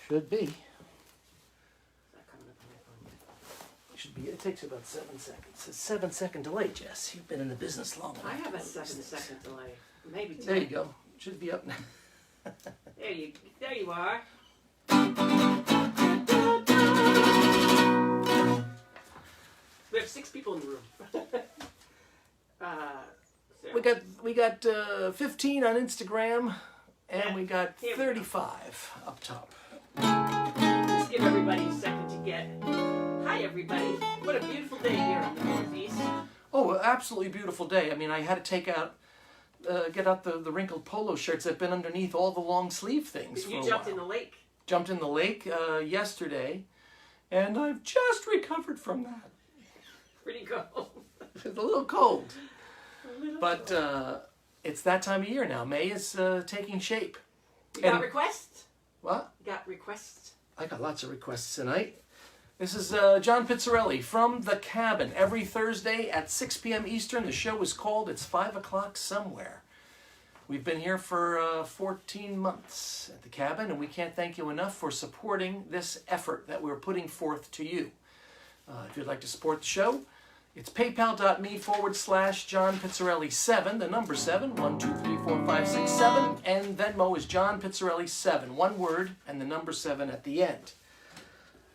Should be. Should be. It takes about 7 seconds. It's a 7-second delay, Jess. You've been in the business long enough. I have a 7-second delay. Maybe 10. There you go. Should be up now. There you are. We have 6 people in the room. We got 15 on Instagram, and Yeah. we got Here we go. 35 up top. Let's give everybody a second to get. Hi, everybody. What a beautiful day here in the Northeast. Oh, absolutely beautiful day. I mean, I had to get out the wrinkled polo shirts that've been underneath all the long sleeve things. You for a jumped while. in the lake. Jumped in the lake yesterday, and I've just recovered from that. Pretty cool. It's a little cold, but it's that time of year now. May is taking shape. You got And- requests? What? You got requests? I got lots of requests tonight. This is John Pizzarelli from The Cabin. Every Thursday at 6 p.m. Eastern, the show is called It's 5 o'clock Somewhere. We've been here for 14 months at The Cabin, and we can't thank you enough for supporting this effort that we're putting forth to you. If you'd like to support the show, it's paypal.me/John Pizzarelli7, the number 7, 1, 2, 3, 4, 5, 6, 7, and Venmo is John Pizzarelli7, one word, and the number 7 at the end.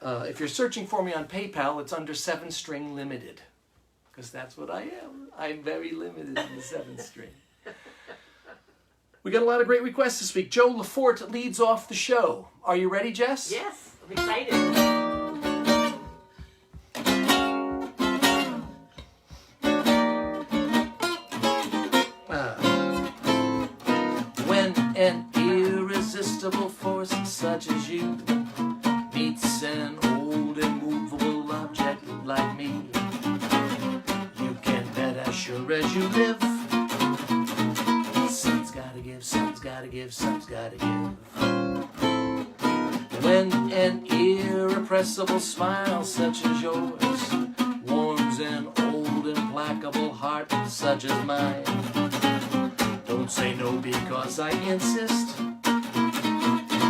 If you're searching for me on PayPal, it's under 7-string limited, because that's what I am. I'm very limited in the 7 string. We got a lot of great requests this week. Joe Lafort leads off the show. Are you ready, Jess? Yes, I'm excited. When an irresistible force such as you meets an old immovable object like me, you can bet as sure as you live, something's gotta give, something's gotta give, something's gotta give. When an irrepressible smile such as yours warms an old implacable heart such as mine, don't say no because I insist.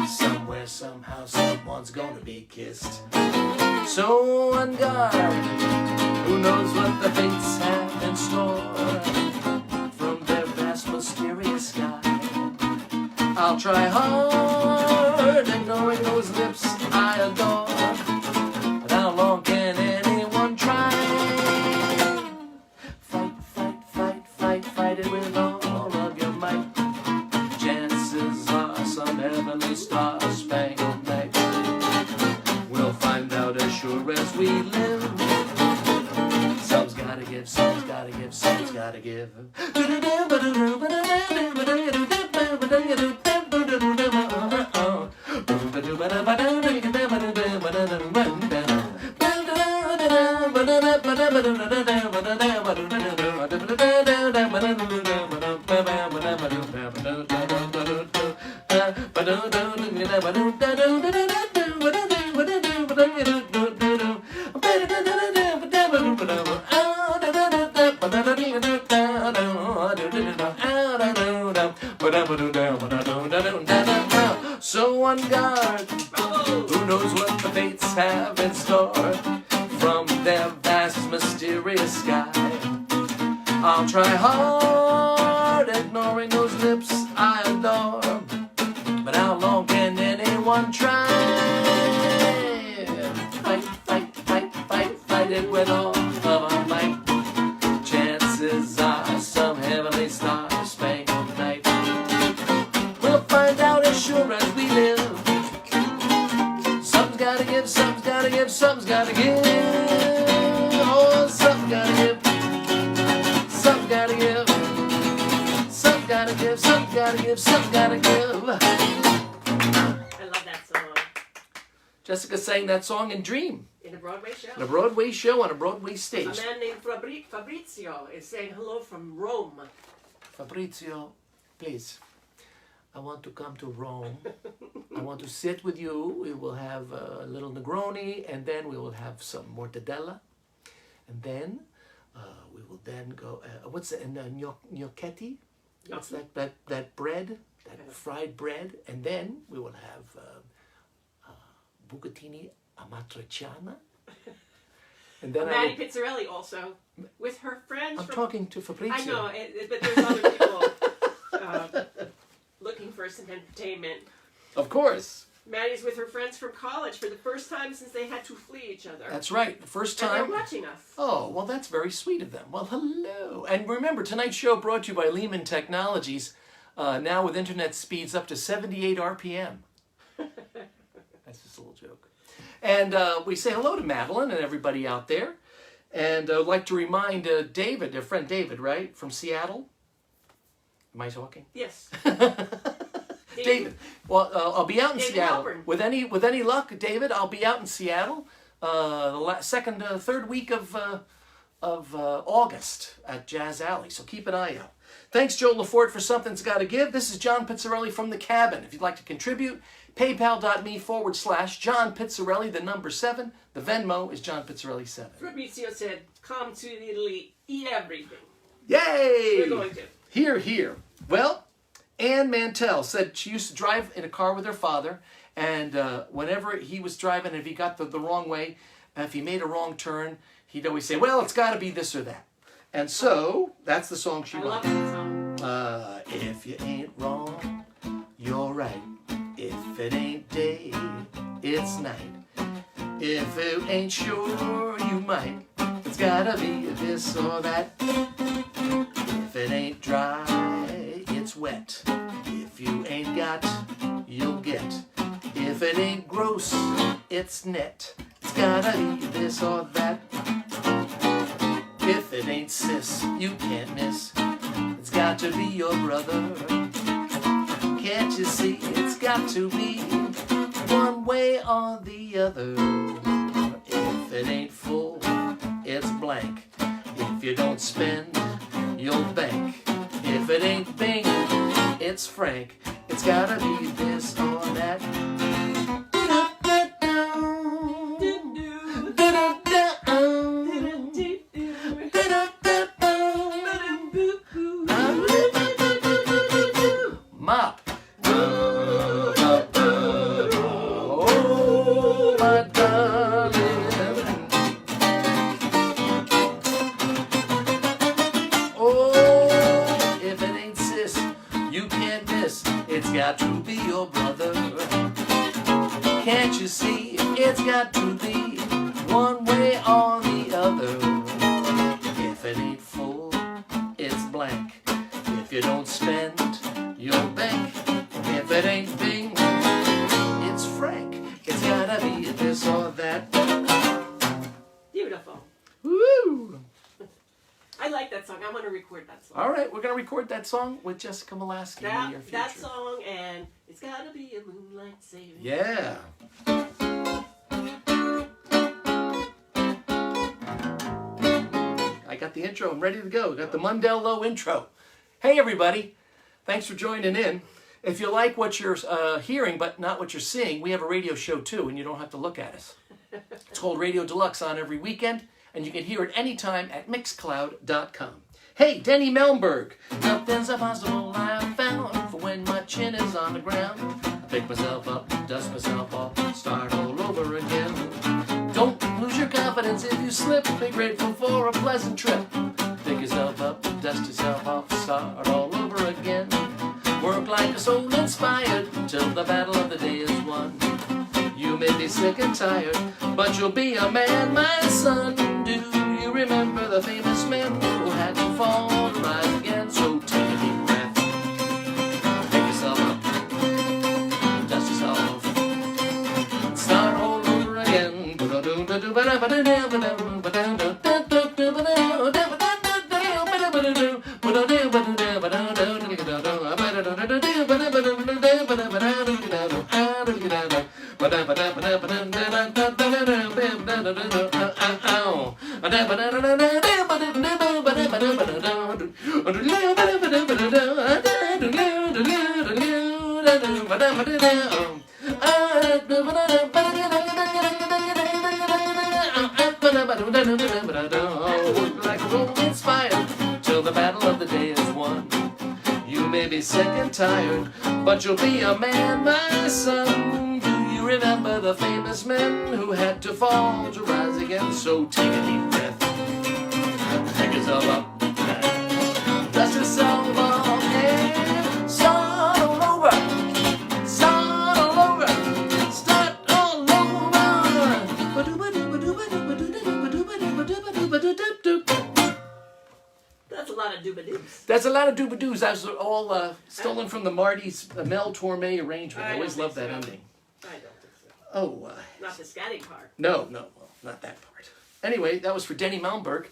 Somewhere, somehow, someone's gonna be kissed. So on guard, who knows what the fates have in store from their vast mysterious sky. I'll try hard, ignoring those lips I adore, but how long can anyone try? Fight, fight, fight, fight, fight it with all of your might. Chances are some heavenly star-spangled night we'll find out as sure as we live. Some's gotta give, some's gotta give, some's gotta give. So on guard, who knows what the fates have in store from their vast mysterious sky. I'll try hard, ignoring those lips I adore, but how long can anyone try? Fight, fight, fight, fight, fight it with all of our might. Chances are some heavenly star-spangled night we'll find out as sure as we live. Something's gotta give, something's gotta give, something's gotta give. Oh, something's gotta give, something's gotta give, something's gotta give, something's gotta give, something's gotta give. I love that song. Jessica sang that song in Dream, In a Broadway show. in a Broadway show on a Broadway stage. A man named Fabrizio is saying hello from Rome. Fabrizio, please, I want to come to Rome. I want to sit with you. We will have a little Negroni, and then we will have some mortadella. And then we will then go, what's that, gnocchetti? What's that bread, that fried bread? And then we will have bucatini amatriciana. And then Maddie Pizzarelli also, with her friends. I'm talking to Fabrizio. I know, but there's other people looking for some entertainment. Of course. Maddie's with her friends from college for the first time since they had to flee each other. That's right. The first time. And they're watching us. Oh, well, that's very sweet of them. Well, hello. And remember, tonight's show brought to you by Lehman Technologies, now with internet speeds up to 78 RPM. That's just a little joke. And we say hello to Madeline and everybody out there. And I'd like to remind David, their friend David, right, from Seattle. Am I talking? Yes. David. Well, I'll be out in David Seattle. Halpern. With any luck, David, I'll be out in Seattle the third week of August at Jazz Alley. So keep an eye out. Thanks, Joe Lafort, for Something's Gotta Give. This is John Pizzarelli from the Cabin. If you'd like to contribute, paypal.me/John Pizzarelli, the number 7. The Venmo is John Pizzarelli 7. Fabrizio said, come to Italy, eat everything. Yay! We're going to. Here, here. Well, Ann Mantell said she used to drive in a car with her father, and whenever he was driving, if he got the wrong way, if he made a wrong turn, he'd always say, well, it's got to be this or that. And so, that's the song she I wanted. love that song. If you ain't wrong, you're right. If it ain't day, it's night. If it ain't sure, you might. It's gotta be this or that. If it ain't dry, it's wet. If you ain't got, you'll get. If it ain't gross, it's net. It's gotta be this or that. If it ain't sis, you can't miss. It's got to be your brother. Can't you see? It's got to be one way or the other. If it ain't full, it's blank. If you don't spend, you'll bank. If it ain't Bing, it's Frank. It's gotta be this or that. Mop. Oh, my darling. Oh, if it ain't sis, you can't miss. It's got to be your brother. Can't you see? It's got to be one way or the other. If it ain't full, it's blank. If you don't spend, you'll bank. If it ain't Bing, it's Frank. It's gotta be this or that. Beautiful. Woo! I like that song. I want to record that song. All right, we're gonna record that song with Jessica Molaski in the near future. That song and It's Gotta Be a Moonlight Saving. Yeah. I got the intro. I'm ready to go. Got the Mundell Low intro. Hey, everybody. Thanks for joining in. If you like what you're hearing but not what you're seeing, we have a radio show too, and you don't have to look at us. It's called Radio Deluxe, on every weekend, and you can hear it anytime at Mixcloud.com. Hey, Denny Melnberg. Nothing's impossible I've found for when my chin is on the ground. I pick myself up, dust myself off, start all over again. Don't lose your confidence if you slip. Be grateful for a pleasant trip. Pick yourself up, dust yourself off, start all over again. Work like a soul inspired till the battle of the day is won. You may be sick and tired, but you'll be a man, my son. Do you remember the famous man who had to fall to rise again? So take a deep breath, pick yourself up, dust yourself off, start all over again. Like a roll inspired till the battle of the day is won. You may be sick and tired, but you'll be a man, my son. Do you remember the famous men who had to fall to rise again. So take a deep breath, pick yourself up, dust yourself off, and start all over, start all over, start all over. That's a lot of doobadoos. That's a lot of doobadoos. That's all stolen from the Marty's Mel Torme arrangement. I always love that ending. I don't think so. Oh. Not the scatting part. No, well, not that part. Anyway, that was for Denny Melnberg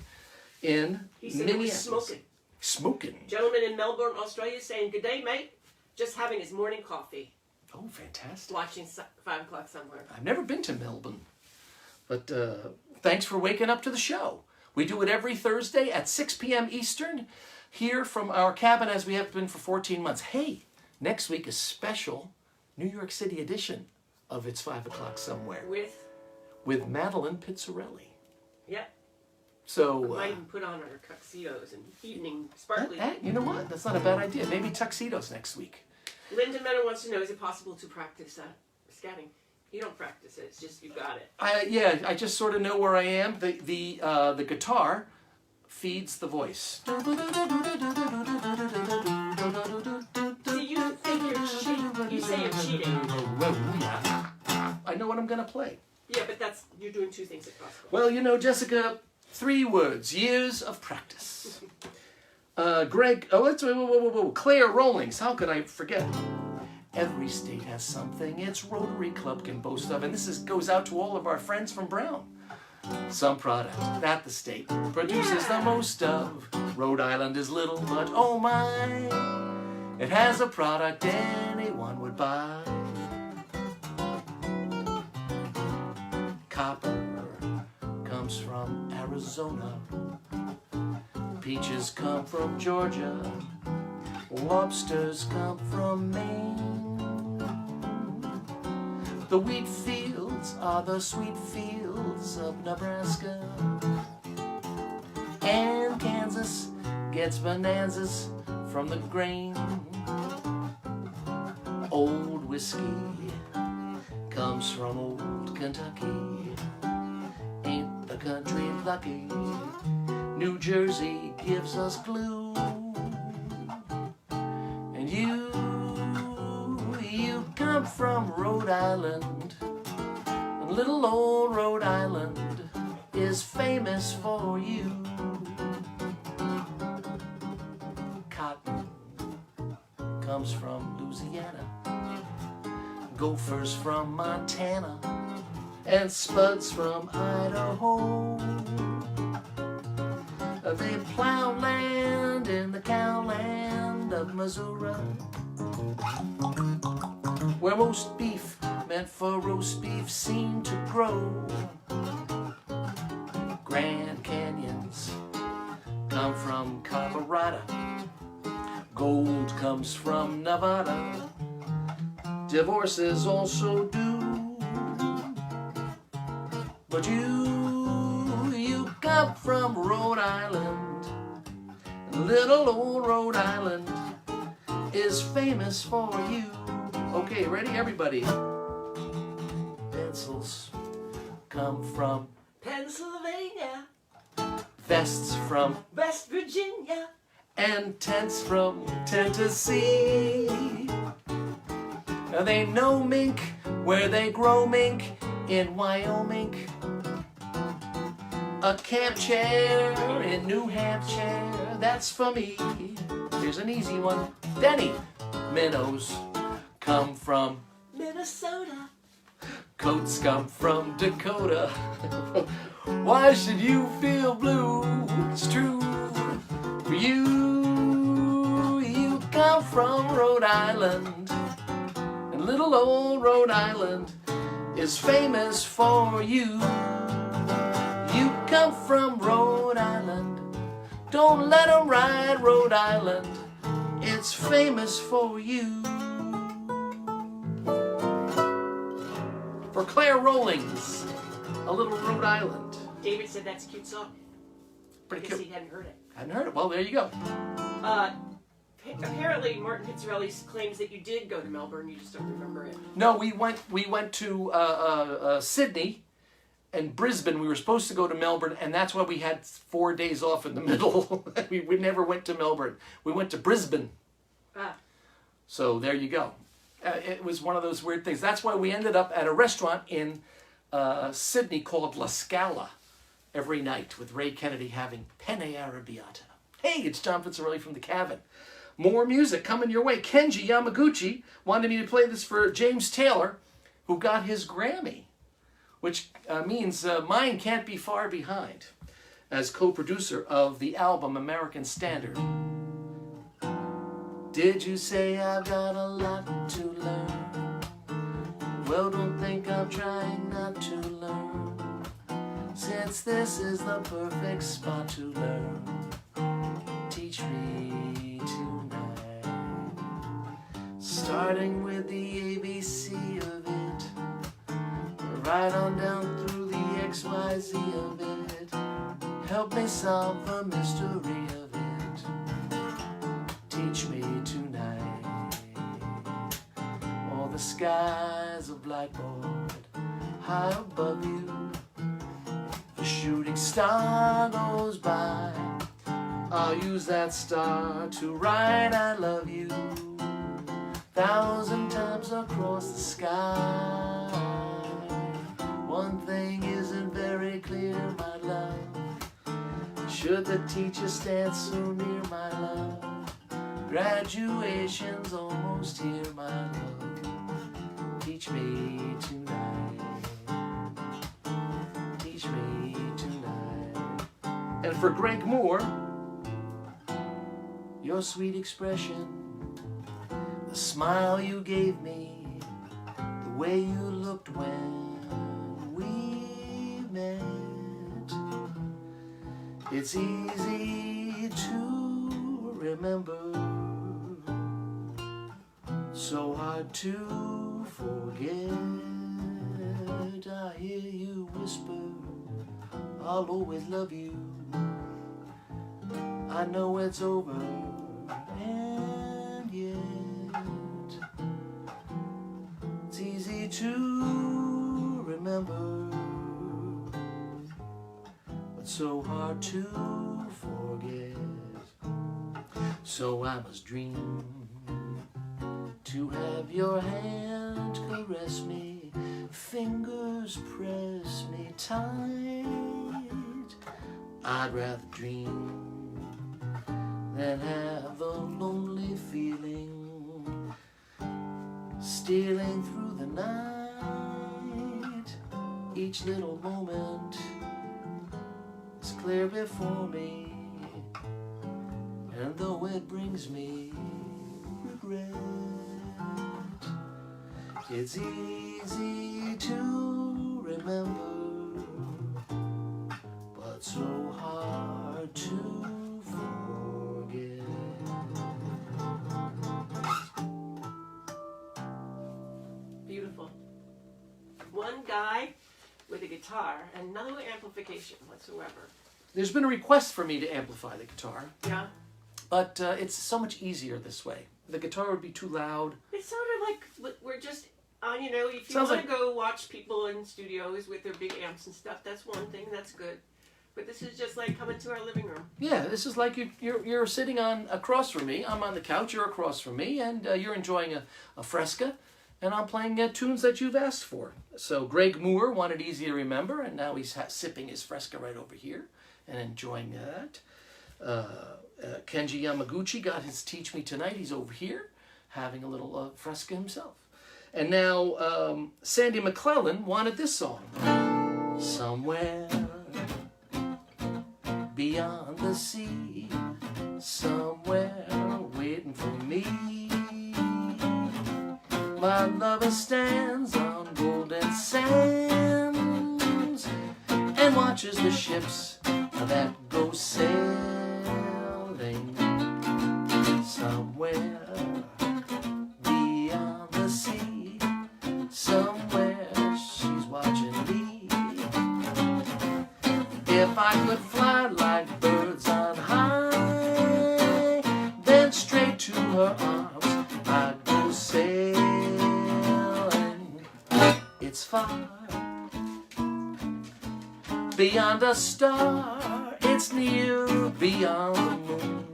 in He said he was Minneapolis. smoking. Smoking. Gentleman in Melbourne, Australia, saying, "Good day, mate. Just having his morning coffee. Oh, fantastic. Watching 5 o'clock somewhere." I've never been to Melbourne. But thanks for waking up to the show. We do it every Thursday at 6 p.m. Eastern here from our cabin as we have been for 14 months. Hey, next week is special New York City edition of It's 5 O'Clock Somewhere with Madeline Pizzarelli. Yep. So We might even put on our tuxedos and evening sparkly. you know what? That's not a bad idea. Maybe tuxedos next week. Linda Menor wants to know, is it possible to practice scatting? You don't practice it, it's just you got it. I just sort of know where I am. The guitar feeds the voice. See, you think you're cheating. You say you're cheating. I know what I'm going to play. Yeah, but you're doing 2 things at possible. Well, you know, Jessica, 3 words. Years of practice. Greg, Claire Rawlings. How could I forget? Every state has something its Rotary Club can boast of, and this goes out to all of our friends from Brown. Some product that the state produces the most of. Rhode Island is little, but oh my, it has a product anyone would buy. Copper comes from Arizona. Peaches come from Georgia. Lobsters come from Maine. The wheat fields are the sweet fields of Nebraska. And Kansas gets bonanzas from the grain. Old whiskey comes from old Kentucky. Ain't the country lucky? New Jersey gives us glue. And you come from Rhode Island. And little old Rhode Island is famous for you. Cotton comes from Louisiana. Gophers from Montana. And spuds from Idaho. They plow land in the cow land of Missouri, where roast beef meant for roast beef seemed to grow. Grand Canyons come from Colorado. Gold comes from Nevada. Divorces also do. But you come from Rhode Island. Little old Rhode Island is famous for you. Okay, ready, everybody? Pencils come from Pennsylvania. Vests from West Virginia. And tents from Tennessee. Now they know mink where they grow mink in Wyoming. A camp chair in New Hampshire, that's for me. Here's an easy one. Denny, minnows come from Minnesota. Coats come from Dakota. Why should you feel blue? It's true. For you come from Rhode Island. And little old Rhode Island is famous for you. You come from Rhode Island. Don't let 'em ride Rhode Island. It's famous for you. For Claire Rawlings, A Little Rhode Island. David said that's a cute song. Pretty Because cute. he hadn't heard it. Hadn't heard it. Well, there you go. Apparently, Martin Pizzarelli claims that you did go to Melbourne. You just don't remember it. No, we went to Sydney and Brisbane. We were supposed to go to Melbourne, and that's why we had 4 days off in the middle. we never went to Melbourne. We went to Brisbane. Ah. So there you go. It was one of those weird things. That's why we ended up at a restaurant in Sydney called La Scala every night with Ray Kennedy having penne arrabbiata. Hey, it's John Pizzarelli from the cabin. More music coming your way. Kenji Yamaguchi wanted me to play this for James Taylor, who got his Grammy, which means mine can't be far behind, as co-producer of the album American Standard. Did you say I've got a lot to learn? Well, don't think I'm trying not to learn, since this is the perfect spot to learn. Teach me tonight, starting with the ABC of it, right on down through the XYZ of it. Help me solve the mystery of it. Teach me tonight. All the skies a blackboard high above you. The shooting star goes by. I'll use that star to write I love you 1,000 times across the sky. One thing isn't very clear, my love. Should the teacher stand so near, my love? Graduation's almost here, my love. Teach me tonight. Teach me tonight. And for Greg Moore, your sweet expression, the smile you gave me, the way you looked when we met. It's easy to remember, so hard to forget. I hear you whisper, I'll always love you. I know it's over, and yet it's easy to remember, but so hard to forget. So I must dream to have your hand caress me, fingers press me tight. I'd rather dream than have the lonely feeling stealing through the night. Each little moment is clear before me, and though it brings me regret, it's easy to remember, but so hard to forget. Beautiful. One guy with a guitar and no amplification whatsoever. There's been a request for me to amplify the guitar, Yeah. but it's so much easier this way. The guitar would be too loud. It's sort of like we're just, you know, if you Sounds want to like- go watch people in studios with their big amps and stuff, that's one thing, that's good. But this is just like coming to our living room. Yeah, this is like you're sitting on across from me. I'm on the couch, you're across from me, and you're enjoying a fresca, and I'm playing tunes that you've asked for. So Greg Moore wanted Easy to Remember, and now he's sipping his fresca right over here and enjoying that. Kenji Yamaguchi got his Teach Me Tonight. He's over here having a little fresca himself. And now Sandy McClellan wanted this song. Somewhere beyond the sea, somewhere waiting for me, my lover stands on golden sands and watches the ships that go sailing. Somewhere beyond the sea, somewhere she's watching me. If I could fly like birds on high, then straight to it's far. Beyond a star, it's near. Beyond the moon,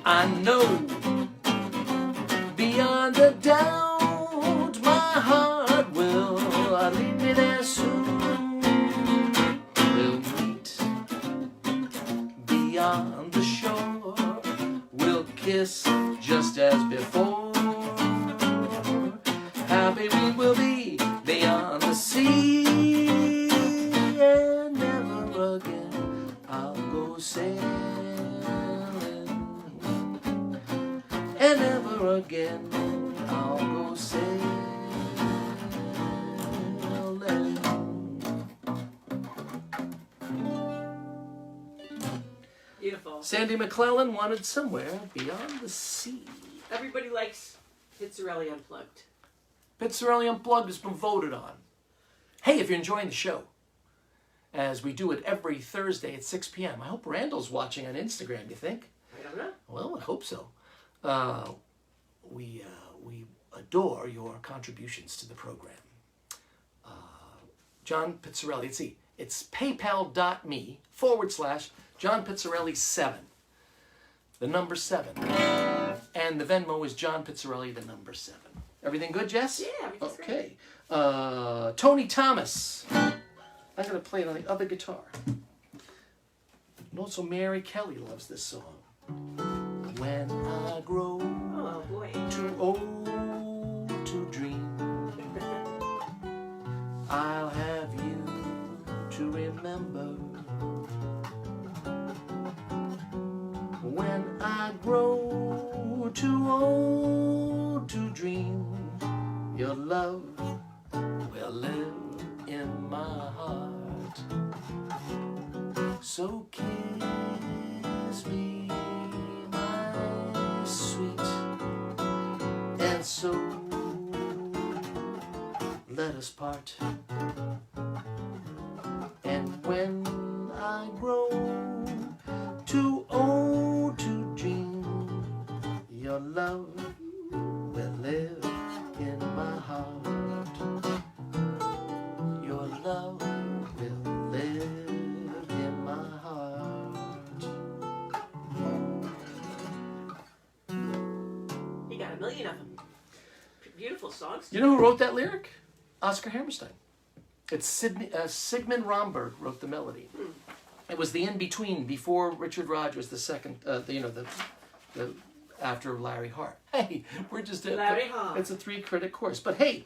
I know. Beyond a doubt, my heart will lead me there soon. We'll meet beyond the shore. We'll kiss just as before. Happy we will be beyond the sea. And never again I'll go sailing. And never again I'll go sailing. Beautiful. Sandy McClellan wanted Somewhere Beyond the Sea. Everybody likes Pizzarelli Unplugged. Pizzarelli Unplugged has been voted on. Hey, if you're enjoying the show, as we do it every Thursday at 6 p.m. I hope Randall's watching on Instagram, you think? I don't know. Well, I hope so. We adore your contributions to the program. John Pizzarelli, let's see. It's paypal.me/John Pizzarelli 7. The number 7. And the Venmo is John Pizzarelli, the number 7. Everything good, Jess? Yeah, everything's okay. Tony Thomas. I'm going to play it on the other guitar. And also Mary Kelly loves this song. When I grow Oh boy. too old to dream, I'll have you to remember. When I grow too old to dream, your love will live in my heart. So kiss me, my sweet, and so let us part. And when I grow too old to dream, your love will live in my heart. Your love will live in my heart. You got a million of them. Beautiful songs. You know who wrote that lyric? Oscar Hammerstein. It's Sigmund Romberg wrote the melody. It was the in-between before Richard Rodgers, the second, the after Larry Hart. Hey, we're just Larry Hart. It's a 3-critic course. But hey,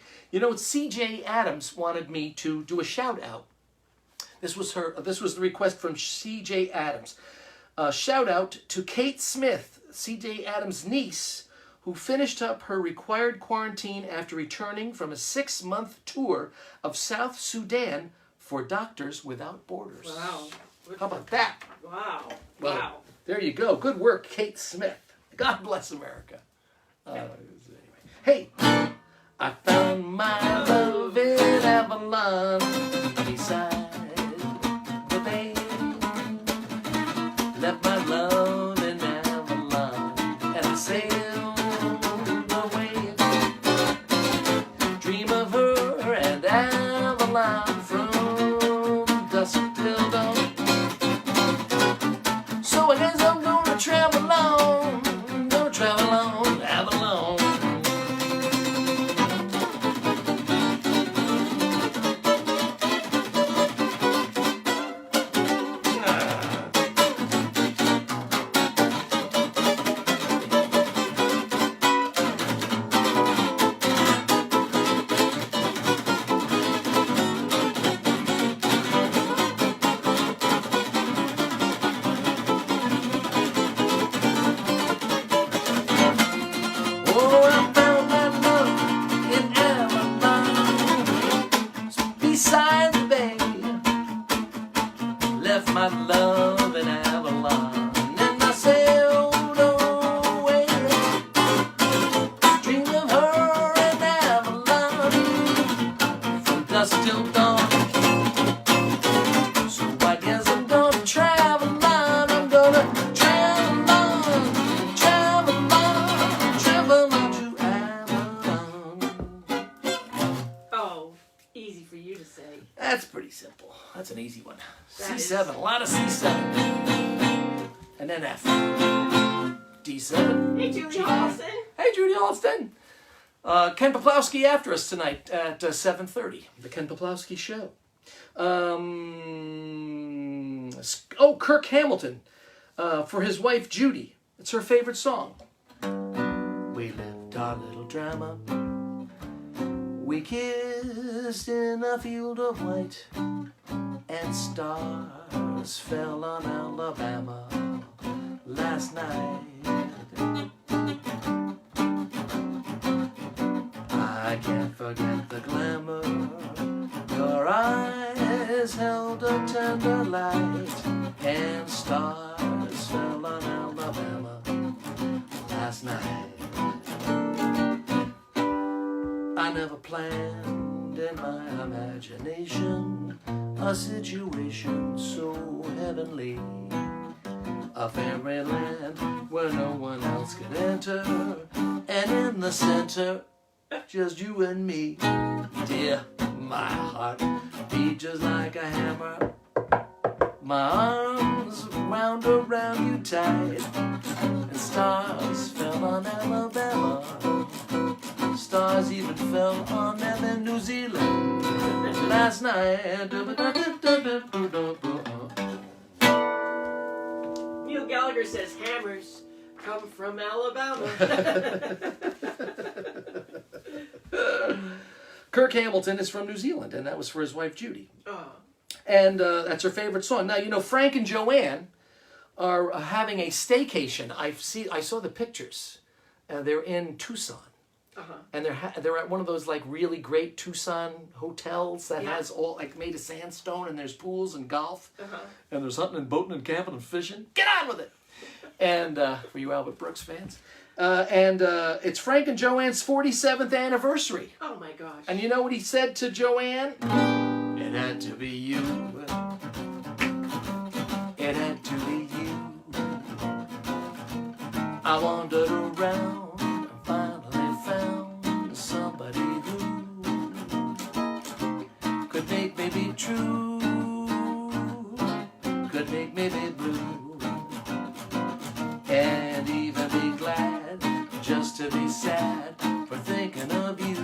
C.J. Adams wanted me to do a shout out. This was the request from C.J. Adams. Shout out to Kate Smith, C.J. Adams' niece, who finished up her required quarantine after returning from a 6-month tour of South Sudan for Doctors Without Borders. Wow. How about that? Wow. Well, Wow. there you go. Good work, Kate Smith. God bless America. Anyway. Hey, I found my love in Avalon beside the bay. Left my love in Avalon and sailed away. Dream of her and Avalon from dusk till dawn. So I guess I'm gonna travel on, Avalon. That's pretty simple. That's an easy one. That C7, a lot of C7. And then F. D7. Hey, Julie Holston. Hey, Judy Alston. Ken Poplowski after us tonight at 7:30. The Ken Poplowski Show. Kirk Hamilton for his wife Judy. It's her favorite song. We lived our little drama. We kissed in a field of white, and stars fell on Alabama last night. I can't forget the glamour. Your eyes held a tender light, and stars fell on Alabama last night. I never planned in my imagination a situation so heavenly, a fairyland where no one else could enter, and in the center, just you and me. Dear, my heart beat just like a hammer. My arms wound around you tight, and stars fell on Alabama. Stars even fell on them in New Zealand last night. Neil Gallagher says hammers come from Alabama. Kirk Hamilton is from New Zealand, and that was for his wife Judy. Oh. And that's her favorite song. Now, you know, Frank and Joanne are having a staycation. I saw the pictures. They're in Tucson. Uh-huh. And they're at one of those like really great Tucson hotels that has all like made of sandstone, and there's pools and golf, and there's hunting and boating and camping and fishing. Get on with it! And for you Albert Brooks fans, it's Frank and Joanne's 47th anniversary. Oh my gosh! And you know what he said to Joanne? It had to be you. It had to be you. I wandered around. True, could make me be blue, and even be glad just to be sad for thinking of you.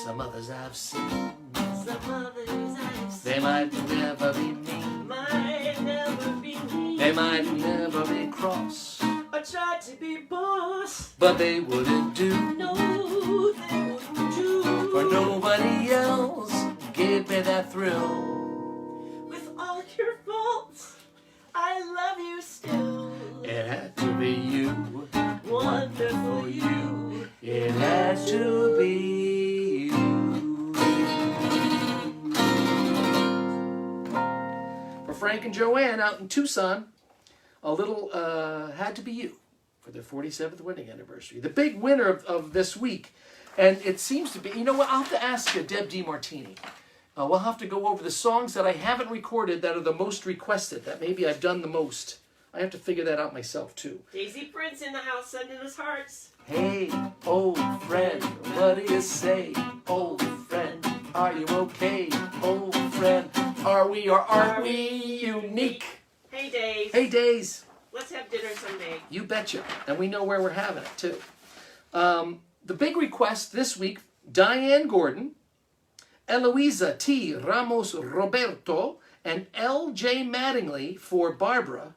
Some others I've seen, they might never be mean, they might never be cross, I tried to be boss, but they wouldn't do. No, they wouldn't do. For nobody else gave me that thrill. With all your faults, I love you still. It had to be you. Wonderful you. It had to be you. For Frank and Joanne out in Tucson, a little Had to Be You for their 47th wedding anniversary. The big winner of this week. And it seems to be, you know what, I'll have to ask Deb DiMartini. We'll have to go over the songs that I haven't recorded that are the most requested, that maybe I've done the most. I have to figure that out myself, too. Daisy Prince in the house sending us hearts. Hey, old friend, what do you say? Old friend, are you okay? Old friend, are we or aren't we unique? Hey, Days. Hey, Days. Let's have dinner someday. You betcha. And we know where we're having it, too. The big request this week, Diane Gordon, Eloisa T. Ramos Roberto, and L.J. Mattingly for Barbara,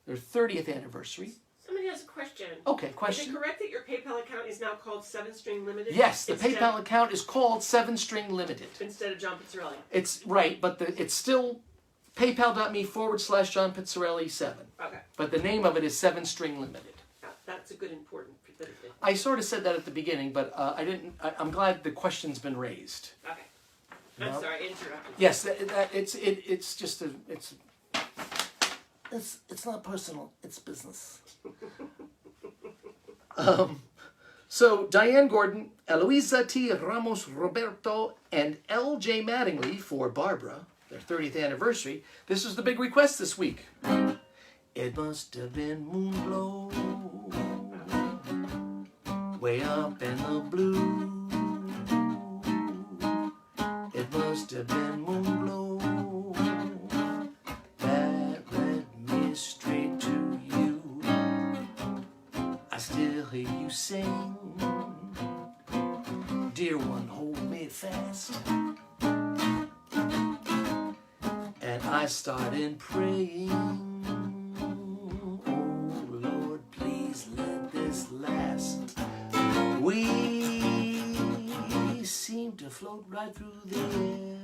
their 30th anniversary. Somebody has a question. Okay, Is question. it correct that your PayPal account is now called 7-String Limited? Yes, the PayPal account is called 7-String Limited. Instead of John Pizzarelli. It's right, but it's still paypal.me/John Pizzarelli 7. Okay. But the name of it is 7-String Limited. That's a good important bit of it. I sort of said that at the beginning, but I didn't. I'm glad the question's been raised. Okay. I'm No? sorry, I interrupted. Yes, it's just it's not personal. It's business. So Diane Gordon, Eloisa T. Ramos Roberto, and L.J. Mattingly for Barbara, their 30th anniversary. This is the big request this week. It must have been Moonglow, way up in the blue. I still hear you sing, dear one, hold me fast. And I started praying, oh Lord, please let this last. We seem to float right through the air.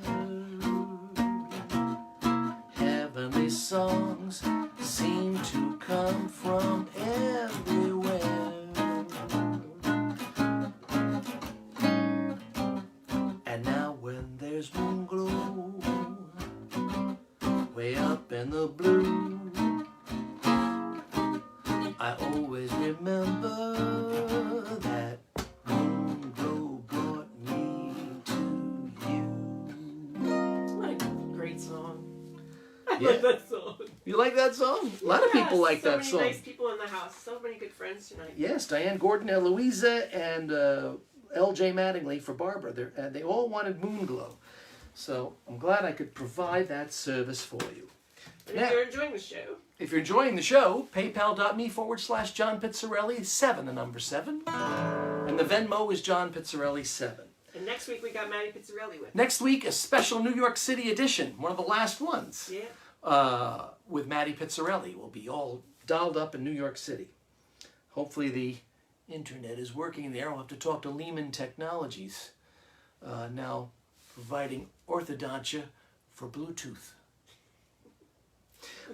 Heavenly songs seem to come from everywhere. And now when there's moon glow way up in the blue, I always remember that moon glow brought me to you. What a great song. I Yeah. love that song. You like that song? A lot of people like that song. So many nice people in the house. So many good friends tonight. Yes, Diane Gordon, Eloisa, and L.J. Mattingly for Barbara. They all wanted Moon Glow. So I'm glad I could provide that service for you. And Now, if you're enjoying the show, if you're enjoying the show, paypal.me/John Pizzarelli 7, the number 7. And the Venmo is John Pizzarelli 7. and next week we got Maddie Pizzarelli with. Next week, a special New York City edition, one of the last ones. Yeah. With Maddie Pizzarelli. We'll be all dolled up in New York City. Hopefully the internet is working there. I'll have to talk to Lehman Technologies, now providing orthodontia for Bluetooth.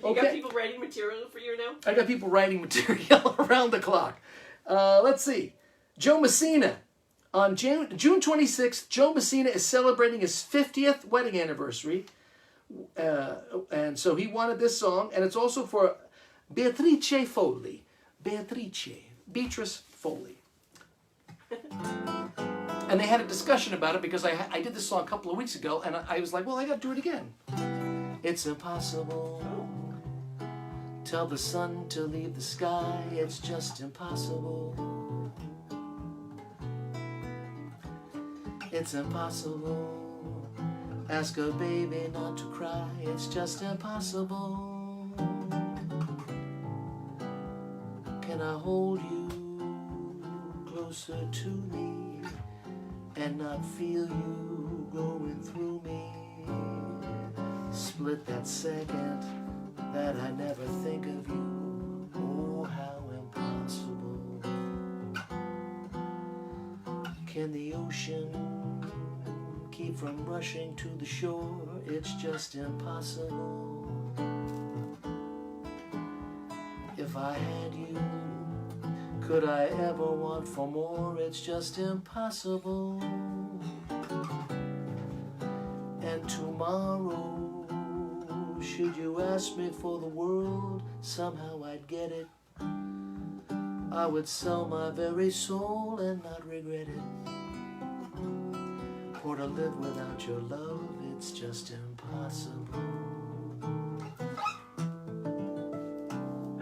You got people writing material for you now? I got people writing material around the clock. Let's see. Joe Messina. On June 26th, Joe Messina is celebrating his 50th wedding anniversary. And so he wanted this song, and it's also for Beatrice Foley. Beatrice Foley. And they had a discussion about it because I did this song a couple of weeks ago, and I was like, well, I got to do it again. It's impossible. Tell the sun to leave the sky. It's just impossible. It's impossible. Ask a baby not to cry, it's just impossible. Can I hold you closer to me and not feel you going through me? Split that second that I never think of you. Oh, how impossible. Can the ocean keep from rushing to the shore? It's just impossible. If I had you, could I ever want for more? It's just impossible. And tomorrow, should you ask me for the world, somehow I'd get it. I would sell my very soul and not regret it. For to live without your love, it's just impossible.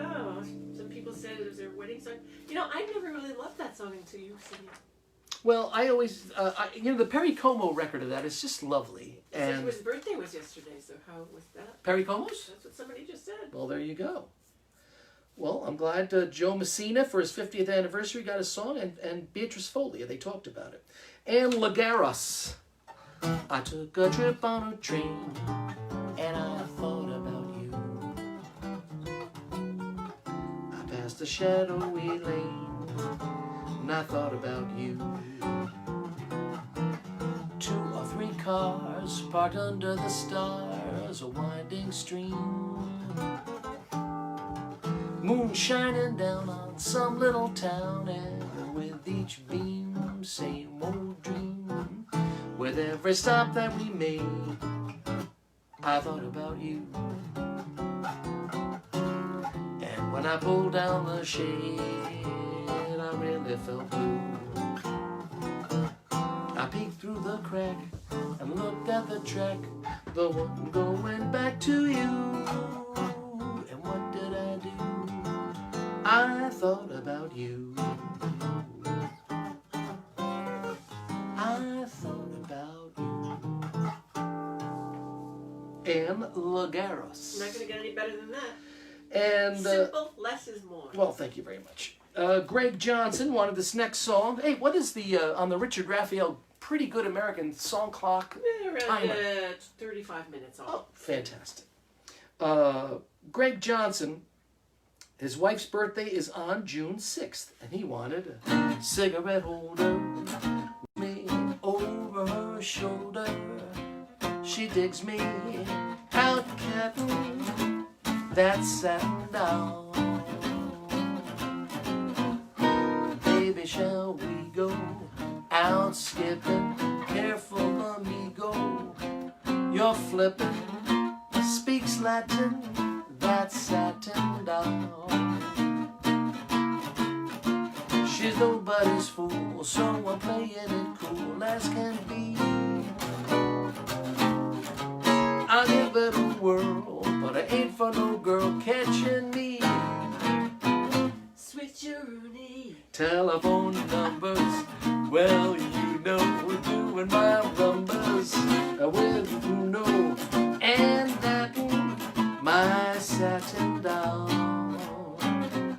Oh, some people said it was their wedding song. You know, I never really loved that song until you sang it. Well, I always, the Perry Como record of that is just lovely. And His birthday was yesterday, so how was that? Perry Como's? That's what somebody just said. Well, there you go. Well, I'm glad Joe Messina, for his 50th anniversary, got a song, and Beatrice Foley, they talked about it. And Lagaros. I took a trip on a train, and I thought about you. I passed a shadowy lane, and I thought about you. 2 or 3 cars parked under the stars, a winding stream. Moon shining down on some little town, and with each beam, same old dream. With every stop that we made, I thought about you. And when I pulled down the shade, I really felt blue. I peeked through the crack and looked at the track, the one going back to you. And what did I do? I thought about you. I thought about you. And Lagaros. Not going to get any better than that. And Simple, less is more. well, thank you very much. Greg Johnson wanted this next song. Hey, what is the, on the Richard Raphael Pretty Good American Song Clock timer? 35 minutes off. Oh, fantastic. Greg Johnson, his wife's birthday is on June 6th, and he wanted a cigarette holder me over her shoulder. She digs me out, cat, that's satin down. Baby, shall we go out skipping? Careful, amigo, you're flipping. Speaks Latin, that's satin down. She's nobody's fool, so I'm playing it cool as can be. I'll give it a whirl, but I ain't for no girl catching me. Switcheroo. Telephone numbers, well, you know we're doing my rumbers with Uno and that my satin down.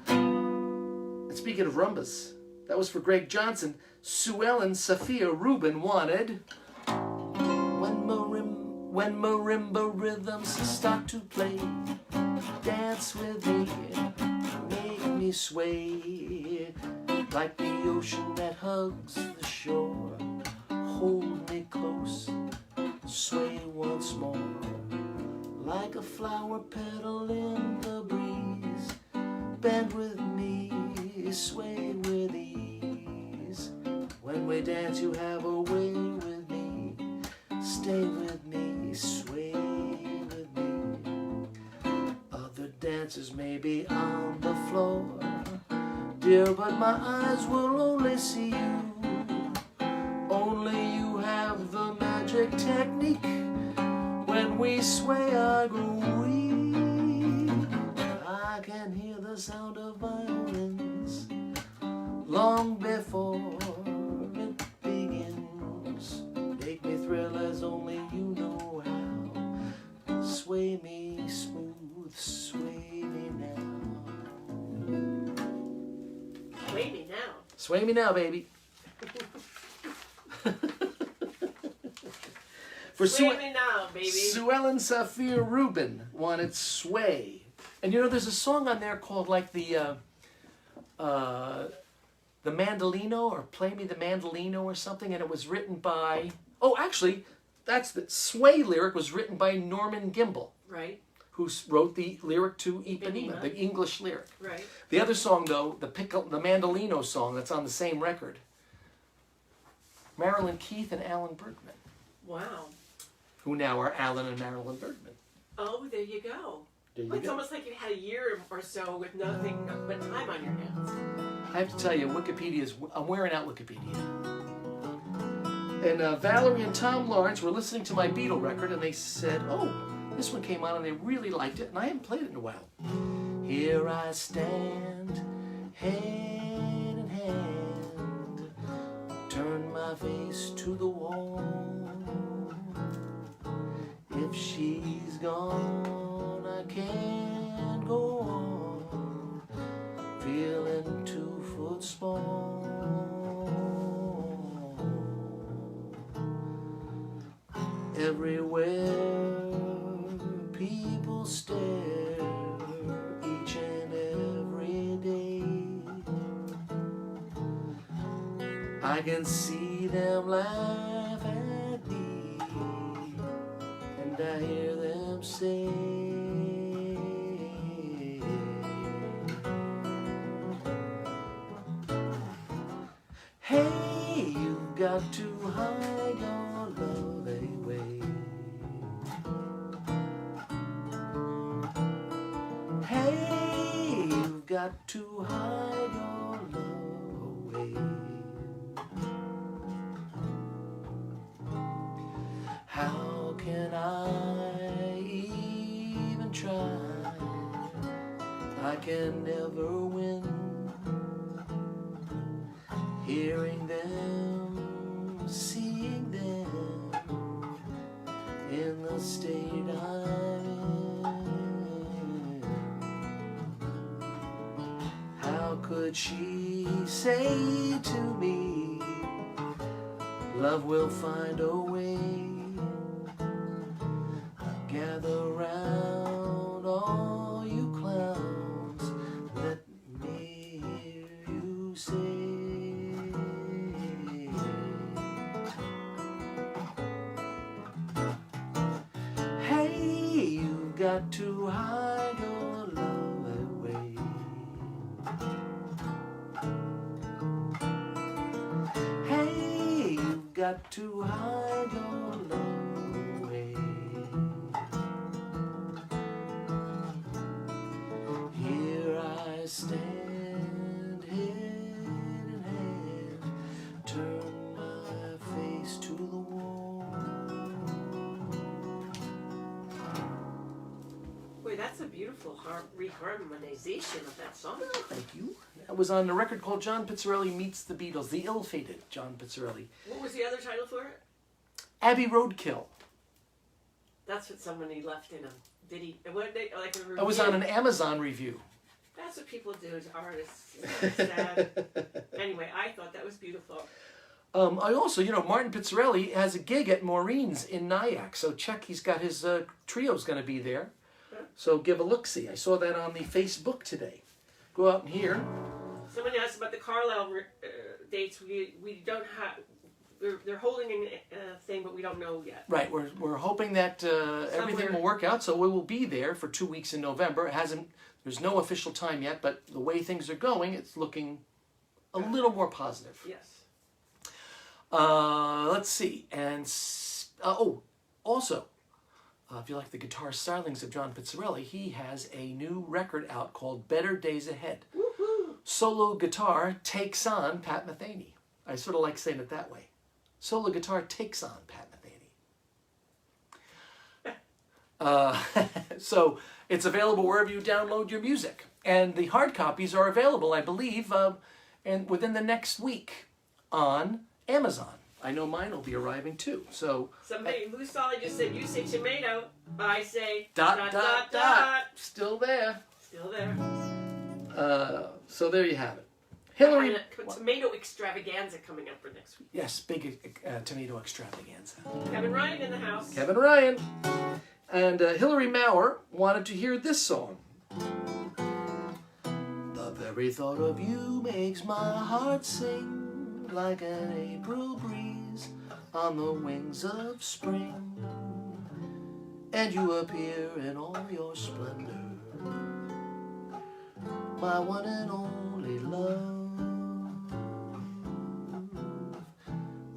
And speaking of rumbas, that was for Greg Johnson. Sue Ellen Sophia Rubin wanted when marimba rhythms start to play, dance with me, make me sway like the ocean that hugs the shore. Hold me close, sway once more, like a flower petal in the breeze. Bend with me, sway with ease. When we dance, you have a way with me. Stay with me, sway with me. Other dancers may be on the floor, dear, but my eyes will only see you. Only you have the magic technique. When we sway, I go weak. I can hear the sound of violins long before it begins. Make me thrill as only you know how. Sway me smooth, sway me now. Sway me now. Sway me now, baby. For Sway me now, baby. Sue Ellen Sophia Rubin wanted Sway. And you know, there's a song on there called like the Mandolino, or Play Me the Mandolino or something, and it was written by, oh, actually, that's the Sway lyric was written by Norman Gimbel. Right. Who wrote the lyric to Ipanema, the English lyric. Right. The other song, though, the Mandolino song that's on the same record, Marilyn Keith and Alan Bergman. Wow. Who now are Alan and Marilyn Bergman. Oh, there you go. There you It's go. almost like you had a year or so with nothing but time on your hands. I have to tell you, I'm wearing out Wikipedia. And Valerie and Tom Lawrence were listening to my Beatle record, and they said, oh, this one came on, and they really liked it, and I haven't played it in a while. Here I stand, hand in hand, turn my face to the wall. If she's gone, I can't go on, feeling 2 foot small. Everywhere people stare, each and every day. I can see them laugh at me, and I hear them say, hey, you've got to hide your love away. Hey, you've got to hide your love away. How can I even try? I can never win. Hearing them, seeing them in the state I'm in. How could would she say to me? Love will find a way. Gather round, all you clowns. Let me hear you say. Hey, you got to hide your love away. Hey, you got to hide your love away. Here I stand, hand in hand, turn my face to the wall. Boy, that's a beautiful reharmonization of that song. Oh, thank you. That was on the record called John Pizzarelli Meets the Beatles, the ill-fated John Pizzarelli. What was the other title for it? Abbey Roadkill. That's what somebody left in a, did he, what they, like a review? It was on an Amazon review. That's what people do to artists. It's sad. Anyway, I thought that was beautiful. I also, Martin Pizzarelli has a gig at Maureen's in Nyack, so check, he's got his trio's going to be there. So give a look-see. I saw that on the Facebook today. Go out and hear. Somebody asked about the Carlisle dates. We don't have. They're holding a thing, but we don't know yet. Right. We're hoping that everything will work out. So we will be there for 2 weeks in November. It hasn't. There's no official time yet, but the way things are going, it's looking a little more positive. Yes. Let's see. And also. If you like the guitar stylings of John Pizzarelli, he has a new record out called Better Days Ahead. Woohoo! Solo Solo guitar takes on Pat Metheny. I sort of like saying it that way. Solo guitar takes on Pat Metheny. So it's available wherever you download your music. And the hard copies are available, I believe, and within the next week on Amazon. I know mine will be arriving too. So somebody, Lou Solly just said, you say tomato, I say dot. Still there. Still there. So there you have it. Hillary. Tomato extravaganza coming up for next week. Yes, big tomato extravaganza. Kevin Ryan in the house. Kevin Ryan. And Hillary Maurer wanted to hear this song. The very thought of you makes my heart sing like an April breeze on the wings of spring, and you appear in all your splendor, my one and only love.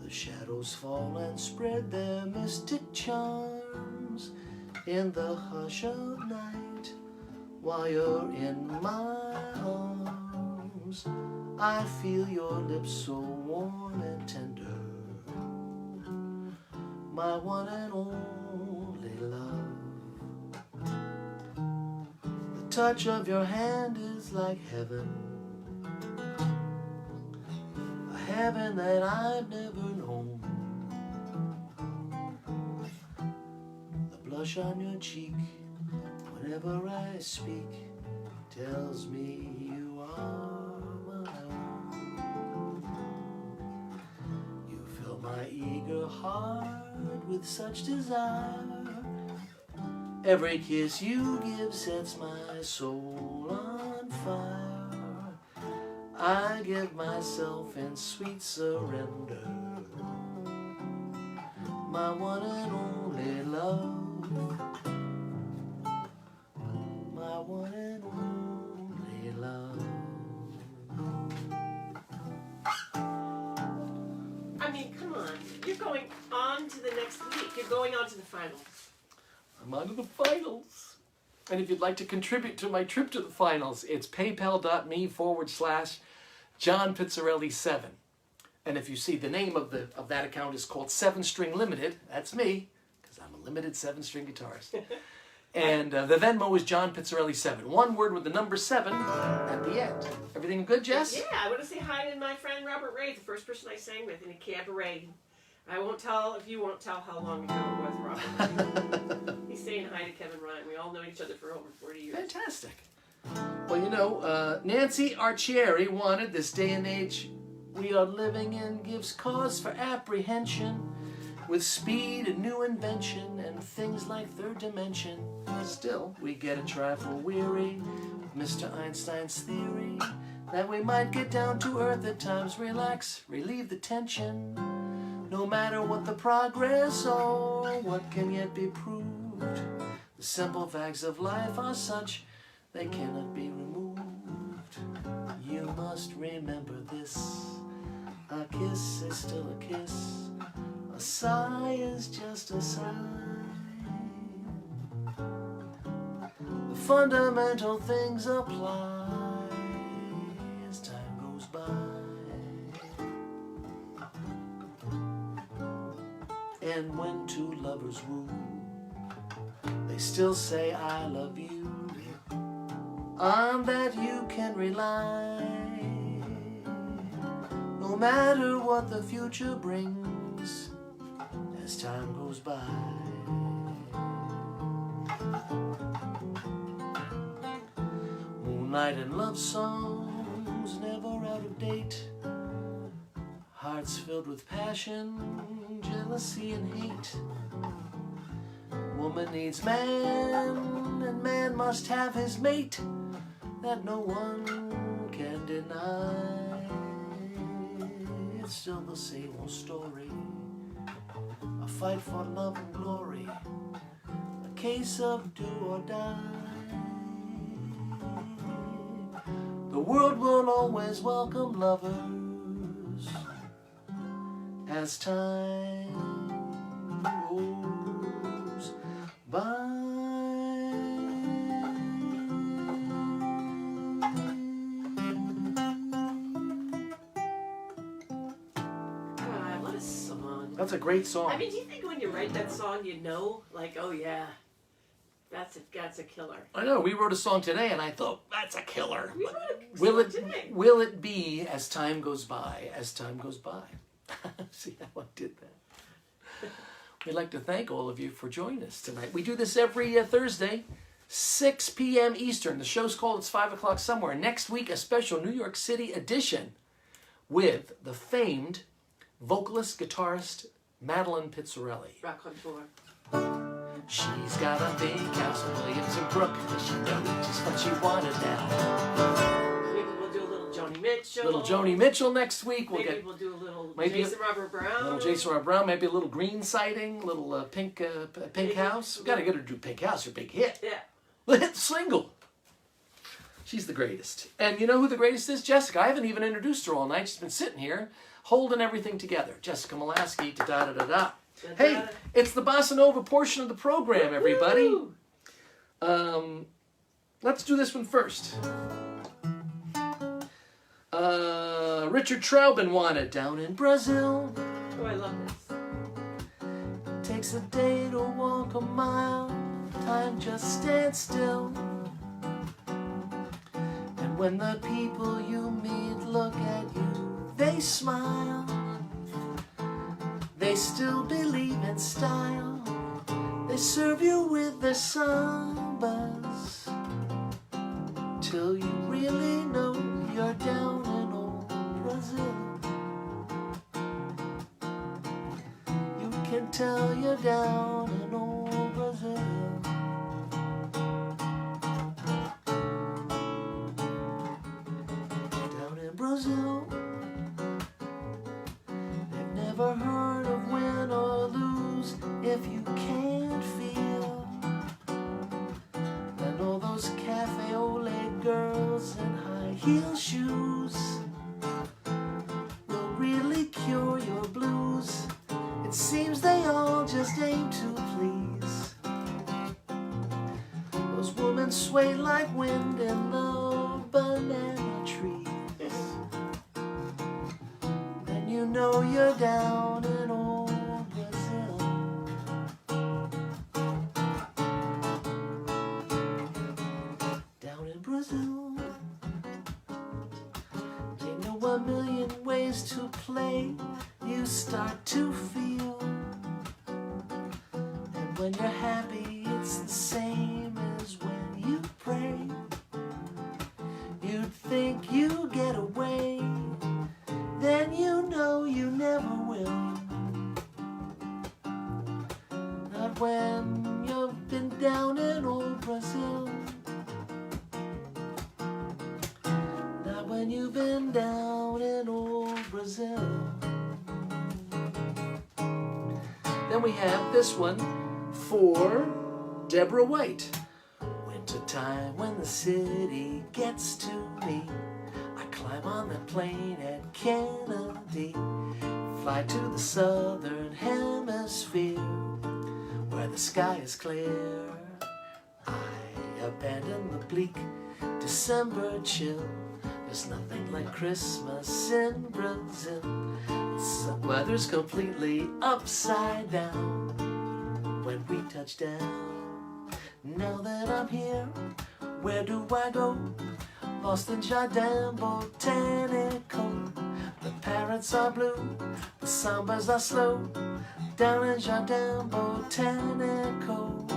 The shadows fall and spread their mystic charms in the hush of night, while you're in my arms. I feel your lips so warm and tender, my one and only love. The touch of your hand is like heaven, a heaven that I've never known. The blush on your cheek whenever I speak tells me you are my eager heart with such desire. Every kiss you give sets my soul on fire. I give myself in sweet surrender, my one and only love, my one and only love. I mean, come on. You're going on to the next week. You're going on to the finals. I'm on to the finals. And if you'd like to contribute to my trip to the finals, it's paypal.me/John Pizzarelli 7. And if you see the name of that account is called 7 String Limited, that's me, because I'm a limited 7-string guitarist. And the Venmo is John Pizzarelli 7. One word with the number 7 at the end. Everything good, Jess? Yeah, I want to say hi to my friend Robert Ray, the first person I sang with in a cabaret. I won't tell if you won't tell how long ago it was, Robert. He's saying hi to Kevin Ryan. We all know each other for over 40 years. Fantastic. Well, you know, Nancy Archieri wanted this day and age we are living in gives cause for apprehension with speed and new invention and things like third dimension. Still, we get a trifle weary with Mr. Einstein's theory that we might get down to earth at times, relax, relieve the tension. No matter what the progress or what can yet be proved, the simple facts of life are such they cannot be removed. You must remember this: a kiss is still a kiss, a sigh is just a sigh. The fundamental things apply as time goes by. And when two lovers woo, they still say I love you. On that you can rely, no matter what the future brings as time goes by. Moonlight and love songs never out of date, hearts filled with passion, jealousy and hate. Woman needs man, and man must have his mate, that no one can deny. It's still the same old story, a fight for love and glory, a case of do or die. The world will always welcome lovers as time goes by. God, what a song. That's a great song. I mean, do you think when you write that song, you know, like, oh yeah, that's a killer? I know, we wrote a song today and I thought, that's a killer. We wrote a song today. Will it be as time goes by, as time goes by? See how I did that? We'd like to thank all of you for joining us tonight. We do this every Thursday, 6 p.m. Eastern. The show's called It's 5 O'Clock Somewhere. Next week, a special New York City edition with the famed vocalist, guitarist, Madeline Pizzarelli. Rock on tour. She's got a big house in Williamsburg, and she knows just what she wanted now. Maybe we'll do a little Joni Mitchell. Little Joni Mitchell next week. Maybe we'll do a little maybe Jason Robert Brown. Little Jason Robert Brown, maybe a little green siding, little pink house. We gotta get her to do Pink House, her big hit. Yeah. The hit single. She's the greatest. And you know who the greatest is? Jessica. I haven't even introduced her all night. She's been sitting here holding everything together. Jessica Molaski, da-da-da-da-da. Hey, it's the Bossa Nova portion of the program, everybody. Let's do this one first. Richard Traubin wanted Down in Brazil. Oh, I love this. Takes a day to walk a mile. Time just stands still. And when the people you meet look at you, they smile. They still believe in style. They serve you with their sambas till you really know you're down in old Brazil. You can tell you're down in old Brazil. Down in Brazil, they've never heard of win or lose if you can't feel. And all those cafe ole girls in high heel shoes will really cure your blues. It seems they all just aim to please. Those women sway like wind in the banana trees. Then you know you're down in old Brazil. Down in Brazil, they know a million ways to play. You start to feel, and when you're happy, it's the same as when you pray. Brazil. Then we have this one for Deborah White. Wintertime when the city gets to me, I climb on that plane at Kennedy, fly to the southern hemisphere where the sky is clear. I abandon the bleak December chill. There's nothing like Christmas in Brazil. The weather's completely upside down when we touch down. Now that I'm here, where do I go? Lost in Jardin Botanical. The parrots are blue, the sambas are slow, down in Jardin Botanical.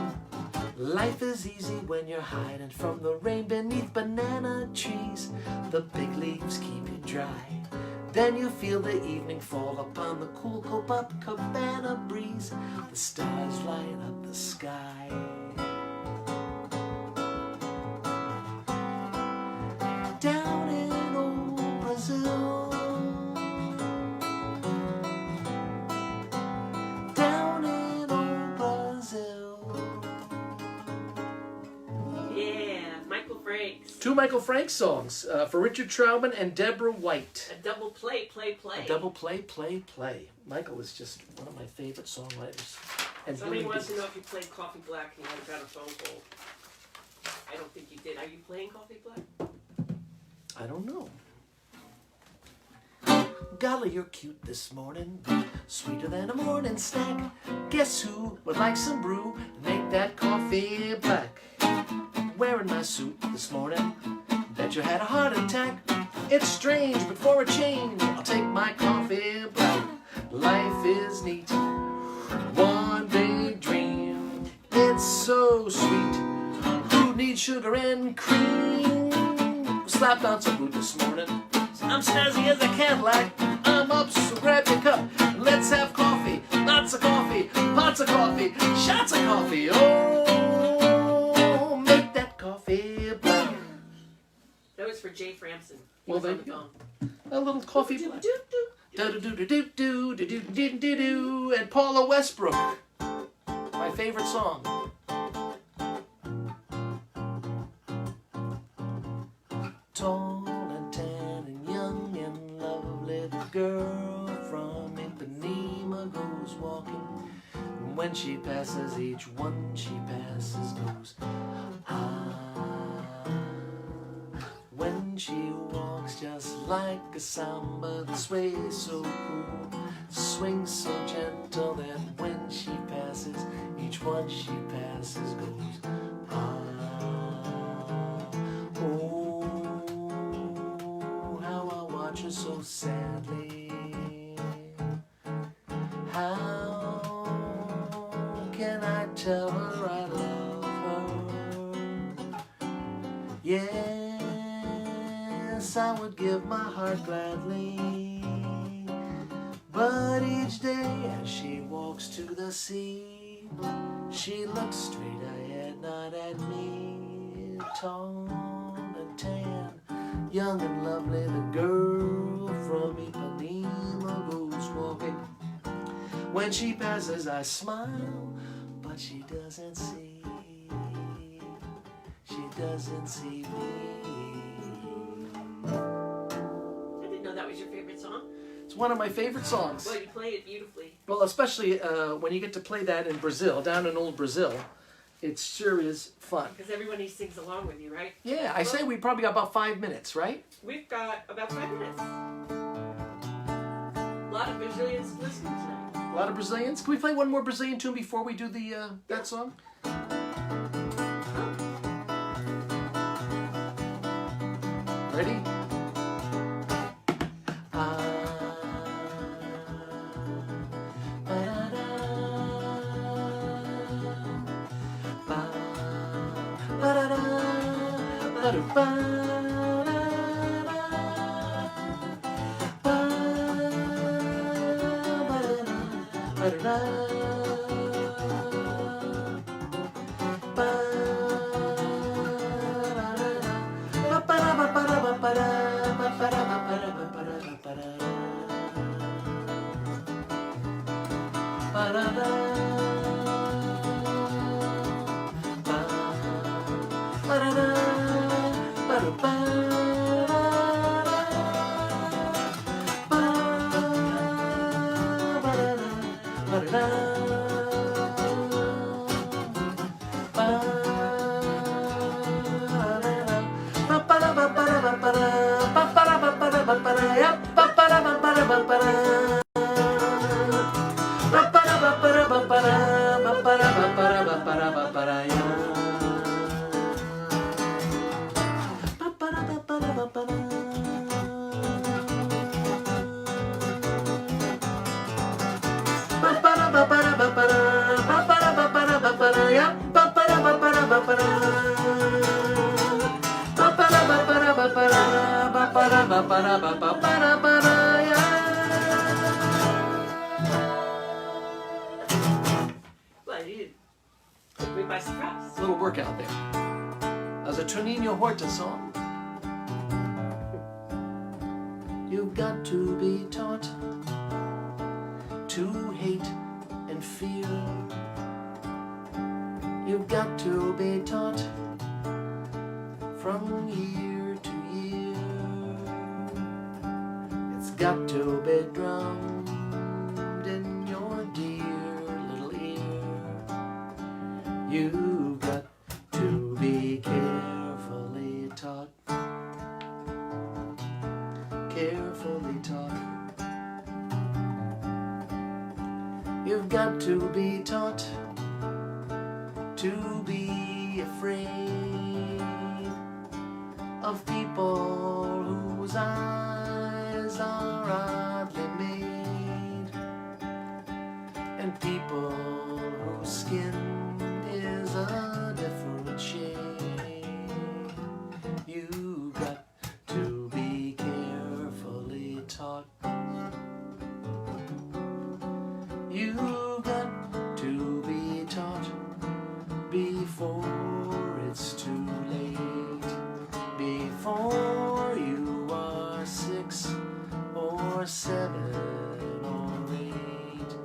Life is easy when you're hiding from the rain beneath banana trees. The big leaves keep you dry. Then you feel the evening fall upon the cool Copacabana breeze. The stars light up the sky. Down in old Brazil, down in old Brazil. Yeah, Michael Franks. Two Michael Franks songs for Richard Troutman and Deborah White. A double play. A double play. Michael is just one of my favorite songwriters. And Somebody really wants to know if you played Coffee Black and you haven't got a phone call. I don't think you did. Are you playing Coffee Black? I don't know. Golly, you're cute this morning, sweeter than a morning snack. Guess who would like some brew? Make that coffee black. Wearing my suit this morning, bet you had a heart attack. It's strange, but for a change, I'll take my coffee black. Life is neat, one big dream. It's so sweet. Who needs sugar and cream? Slapped on some food this morning. I'm snazzy as a Cadillac. I'm up, so grab your cup. Let's have coffee, lots of coffee, pots of coffee, shots of coffee. Oh, make that coffee black. That was for Jay Framson. He Well, was there on you the go. phone. A little coffee Do, black. do, do. Do-do-do-do-do-do-do-do-do. And Paula Westbrook. My favorite song. Tall and tan and young and lovely, the girl from Ipanema goes walking. And when she passes, each one she passes goes, ah. When she walks just like a samba that sways so cool, swings so gentle that when she passes, each one she passes goes, ah. Oh, how I watch her so sadly. How can I tell her I love her? Yes, I would give my heart gladly. But each day as she walks to the sea, she looks straight ahead, not at me. Tall and tan, young and lovely, the girl from Ipanema goes walking. When she passes, I smile, but she doesn't see. She doesn't see me. I didn't know that was your favorite song. It's one of my favorite songs. Well, you play it beautifully. Well, especially when you get to play that in Brazil, down in old Brazil. It sure is fun. Because everybody sings along with you, right? Yeah, I say we probably got about 5 minutes, right? We've got about 5 minutes. A lot of Brazilians listening tonight. A lot of Brazilians. Can we play one more Brazilian tune before we do the that song? Ready? Well, you took me by surprise. A little workout there. As a Tonino Horta song. You've got to be taught to hate and fear. You've got to be taught from year to year. It's got to be drummed in your dear little ear. You've got to be carefully taught. Carefully taught. You've got to be taught to be afraid of people whose eyes are oddly made, and people whose skin is a different shade. You've got to be carefully taught. You've got to be taught before it's too late, before you are 6 or 7 or 8,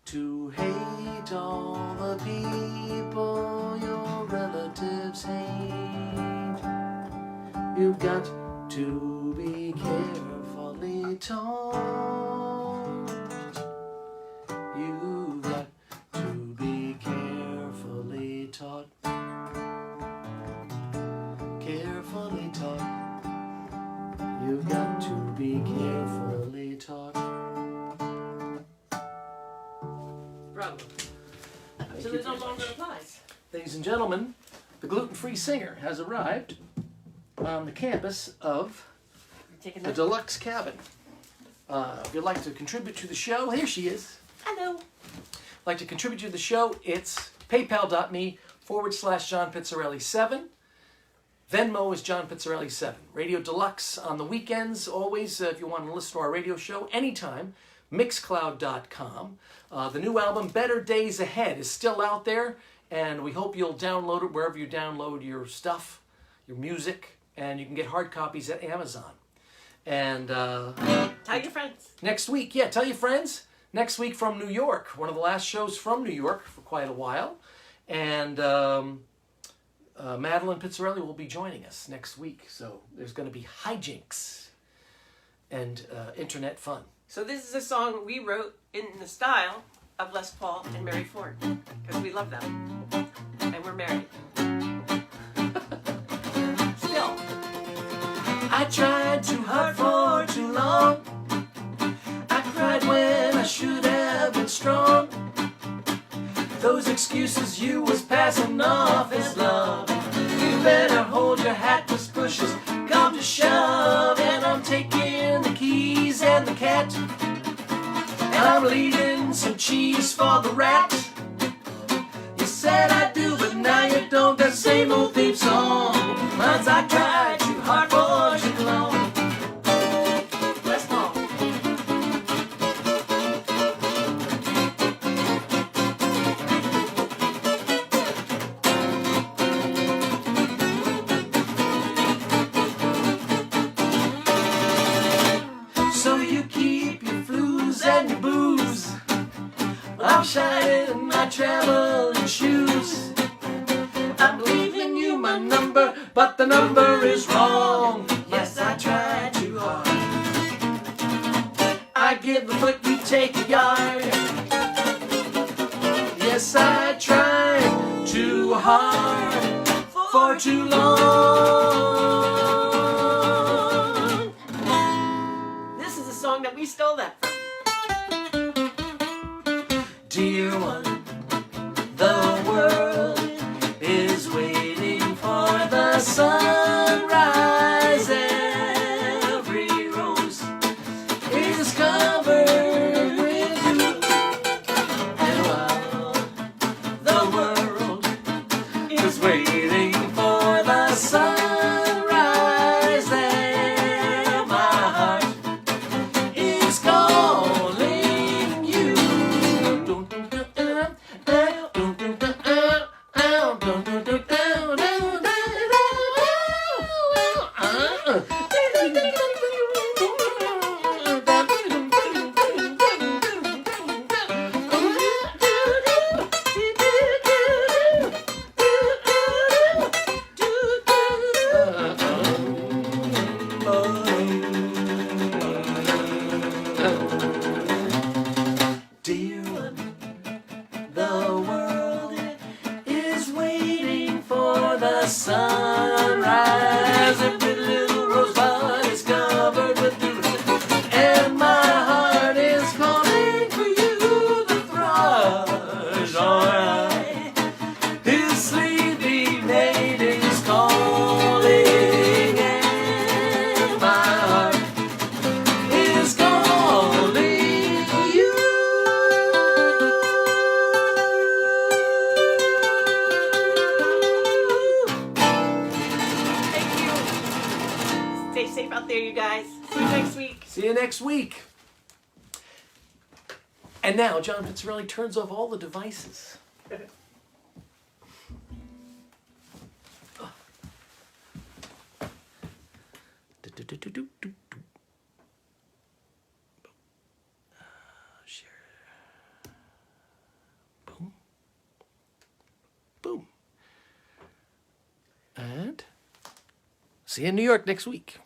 to hate all the people your relatives hate. You've got to be carefully taught. You've got to be carefully taught. Carefully taught. You've got to be carefully taught. Bravo. Thank So you there's no very longer much. applies. Ladies and gentlemen, the gluten-free singer has arrived on the campus of Taking the that. Deluxe Cabin. If you'd like to contribute to the show, here she is. Hello. Like to contribute to the show, it's paypal.me/John Pizzarelli 7. Venmo is John Pizzarelli 7. Radio Deluxe on the weekends, always, if you want to listen to our radio show, anytime. Mixcloud.com. The new album, Better Days Ahead, is still out there, and we hope you'll download it wherever you download your stuff, your music, and you can get hard copies at Amazon. And Tell your friends. next week, tell your friends. Next week from New York, one of the last shows from New York for quite a while. And Madeline Pizzarelli will be joining us next week. So there's going to be hijinks and internet fun. So this is a song we wrote in the style of Les Paul and Mary Ford because we love them and we're married. Still, I tried too hard for too long. I cried when I should have been strong. Those excuses you was passing off as love. You better hold your hat, 'cause pushes come to shove. And I'm taking the keys and the cat, and I'm leaving some cheese for the rat. You said I do, but now you don't. That same old theme song. Mine's I tried too hard for too long. Les Paul. So you keep your flus and your booze I'm shining in my traveling shoes. I'm leaving you my number, but the number is wrong. Yes, I tried too hard. I give a foot, you take a yard. Yes, I tried too hard for too long. This is a song that we stole that from. Dear one, the world is waiting for the sunrise. Every rose is covered with dew. And while the world is waiting for the sunrise, there my heart is calling you. Dear one, the world is waiting for the sunrise. Every little rosebud is covered with dew, and my heart is calling for you. The thrush, alright, his sleepy mate is calling, and my heart is calling you. Thank you. Stay safe out there, you guys. See you next week. See you next week. And now John Pizzarelli turns off all the devices. Share. Boom. Boom. And see you in New York next week.